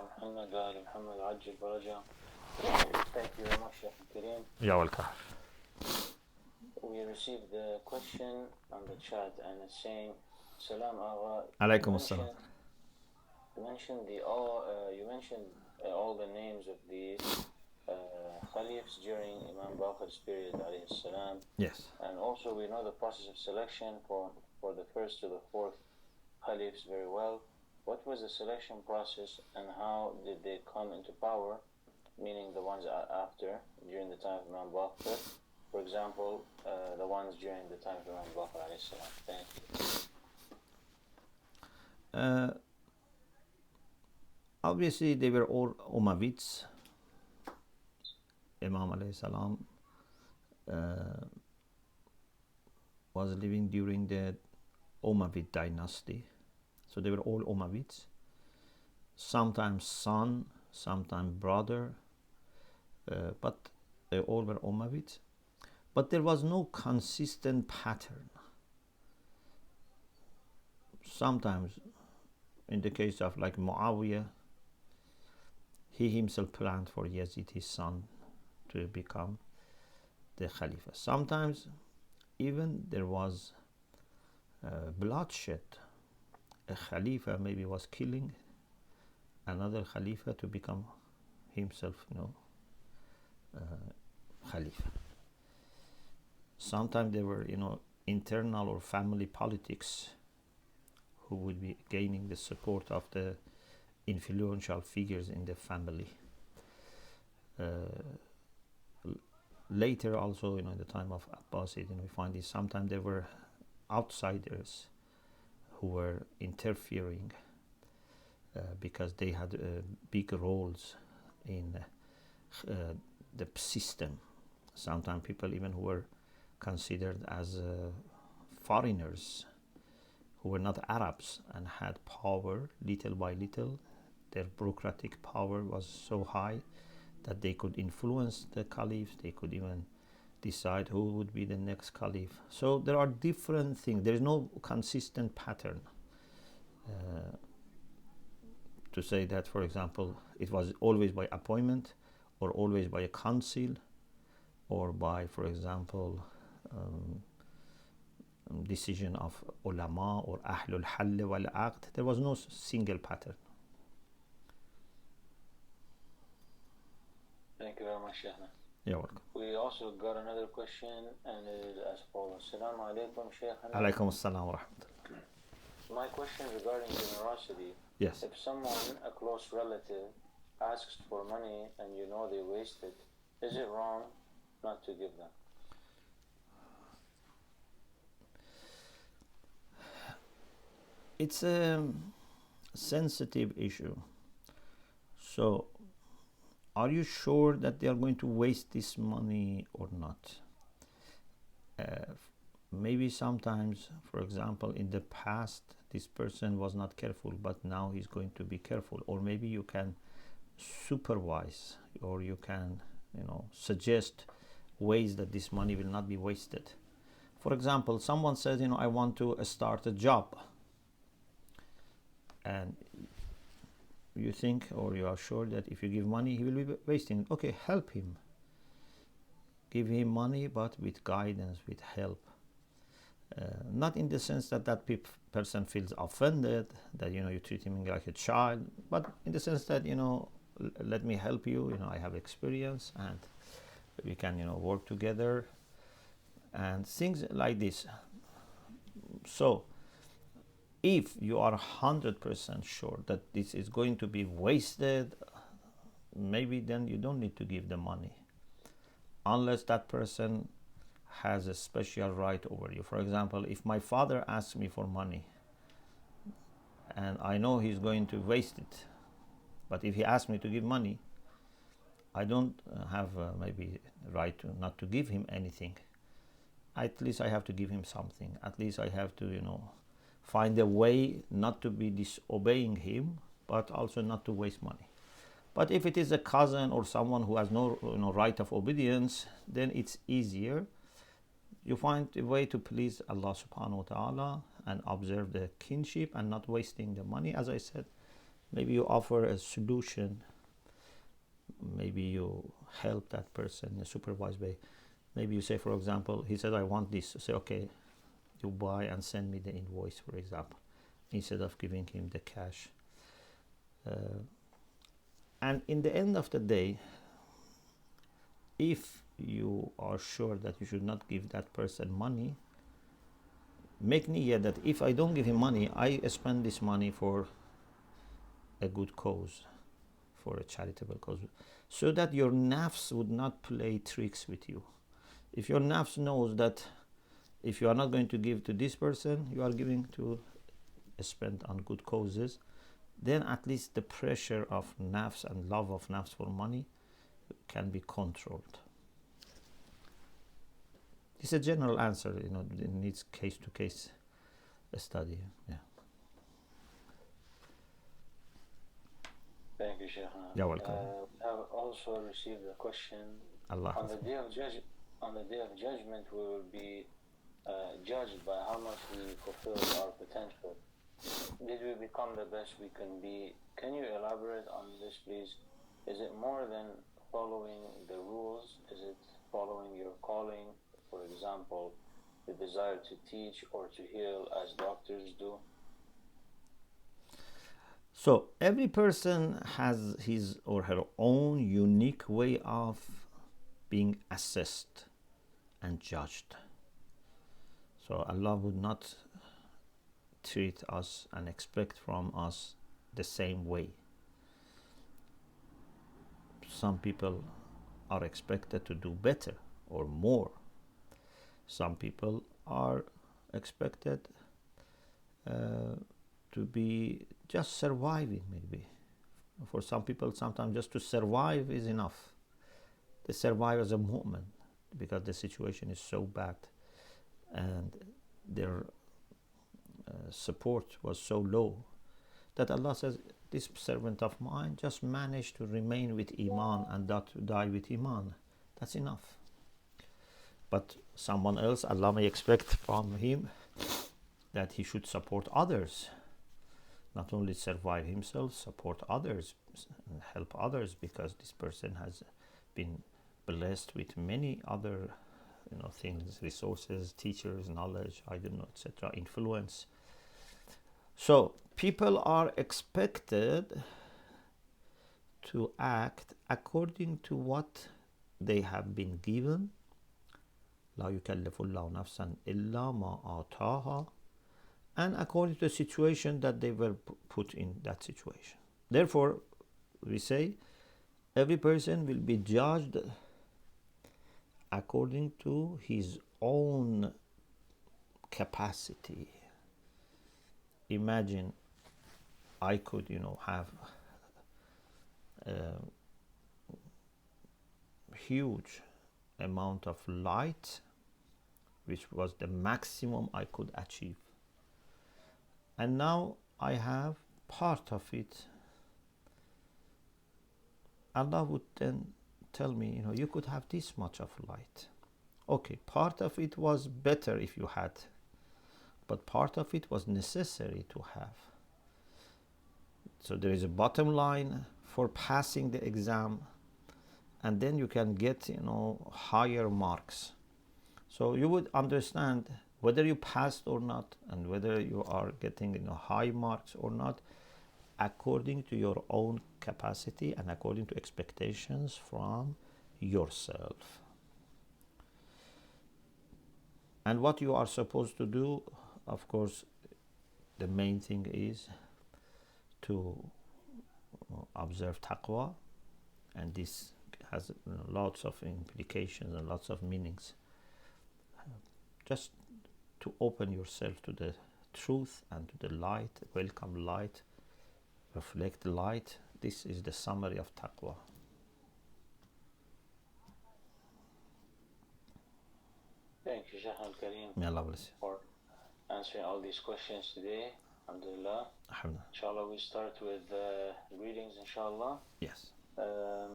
محمد وآل محمد عجل فرجهم. Thank you very much, Sheikh Kareem. You're welcome. We received the question on the chat and it's saying, Salam Agha. Alaykum assalam. You mentioned all the names of the Khalifs during Imam Baqir's period, alayhi salam. Yes. And also we know the process of selection for the first to the fourth Khalifs very well. What was the selection process and how did they come into power, meaning the ones after, during the time of Imam Baqir? For example, the ones during the time of Imam Baqir, alayhi salam. Thank you. Obviously, they were all Umayyads. Imam alayhi salam was living during the Umayyad dynasty. So they were all Umayyads. Sometimes son, sometimes brother, but they all were Umayyads. But there was no consistent pattern. Sometimes, in the case of like Muawiyah, he himself planned for Yazid, his son, to become the Khalifa. Sometimes even there was bloodshed. A Khalifa maybe was killing another Khalifa to become himself, Khalifa. Sometimes there were, internal or family politics who would be gaining the support of the influential figures in the family. Later also, in the time of Abbasid, we find this sometimes there were outsiders who were interfering because they had big roles in the system. Sometimes people even who were considered as foreigners, who were not Arabs and had power little by little. Their bureaucratic power was so high that they could influence the caliph. They could even decide who would be the next caliph. So there are different things. There is no consistent pattern to say that, for example, it was always by appointment or always by a council or by, for example, decision of ulama or ahlul hall wal aqd. There was no single pattern. Thank you very much, Shaykhna. You're welcome. We also got another question and it is as follows. Assalamu alaikum, Shaykhna. Alaykum assalam wa rahmatullah. My question regarding generosity. Yes. If someone, a close relative, asks for money and they waste it, is it wrong not to give them? It's a sensitive issue. So, are you sure that they are going to waste this money or not? Maybe sometimes, for example, in the past, this person was not careful, but now he's going to be careful. Or maybe you can supervise, or you can, suggest ways that this money will not be wasted. For example, someone says, I want to start a job. And you think, or you are sure that if you give money, he will be wasting it. Okay, help him. Give him money, but with guidance, with help. Not in the sense that person feels offended, that, you treat him like a child, but in the sense that, let me help you, I have experience and we can, work together and things like this. So, if you are 100% sure that this is going to be wasted, maybe then you don't need to give the money, unless that person has a special right over you. For example, if my father asks me for money and I know he's going to waste it, but if he asks me to give money, I don't have maybe right to not to give him anything. At least I have to give him something. At least I have to, find a way not to be disobeying him, but also not to waste money. But if it is a cousin or someone who has no right of obedience, then it's easier. You find a way to please Allah subhanahu wa ta'ala and observe the kinship and not wasting the money. As I said, maybe you offer a solution, maybe you help that person in a supervised way. Maybe you say, for example, he said, I want this. So say, okay, you buy and send me the invoice, for example, instead of giving him the cash. And in the end of the day, if you are sure that you should not give that person money, make niyyah that if I don't give him money, I spend this money for a good cause, for a charitable cause, so that your nafs would not play tricks with you. If your nafs knows that if you are not going to give to this person, you are giving to spend on good causes, then at least the pressure of nafs and love of nafs for money can be controlled. It's a general answer, you know, it needs case-to-case study. Yeah. Thank you, Sheikh. You're welcome. I have also received a question. Allah. On the day of judgment, we will be judged by how much we fulfill our potential. Did we become the best we can be? Can you elaborate on this, please? Is it more than following the rules? Is it following your calling? For example, the desire to teach or to heal as doctors do? So every person has his or her own unique way of being assessed and judged. So Allah would not treat us and expect from us the same way. Some people are expected to do better or more. Some people are expected to be just surviving, maybe. For some people, sometimes just to survive is enough. They survive as a moment because the situation is so bad and their support was so low that Allah says, this servant of mine just managed to remain with Iman and not to die with Iman. That's enough. But someone else, Allah may expect from him that he should support others. Not only survive himself, support others and help others, because this person has been blessed with many other things, resources, teachers, knowledge, I don't know, etc., influence. So people are expected to act according to what they have been given. لا يكلف الله نفسا إلا ما آتاها, and according to the situation that they were put in that situation. Therefore, we say every person will be judged according to his own capacity. Imagine I could, have a huge amount of light, which was the maximum I could achieve. And now I have part of it. Allah would then tell me, you could have this much of light. Okay, part of it was better if you had, but part of it was necessary to have. So there is a bottom line for passing the exam, and then you can get, higher marks. So you would understand whether you passed or not, and whether you are getting high marks or not, according to your own capacity and according to expectations from yourself. And what you are supposed to do, of course, the main thing is to observe taqwa, and this has lots of implications and lots of meanings. Just to open yourself to the truth and to the light, welcome light, reflect light. This is the summary of taqwa. Thank you, Sheikh Al-Kareem, May Allah bless you. for answering all these questions today. Alhamdulillah. Alhamdulillah. Inshallah, we start with greetings, inshallah. Yes.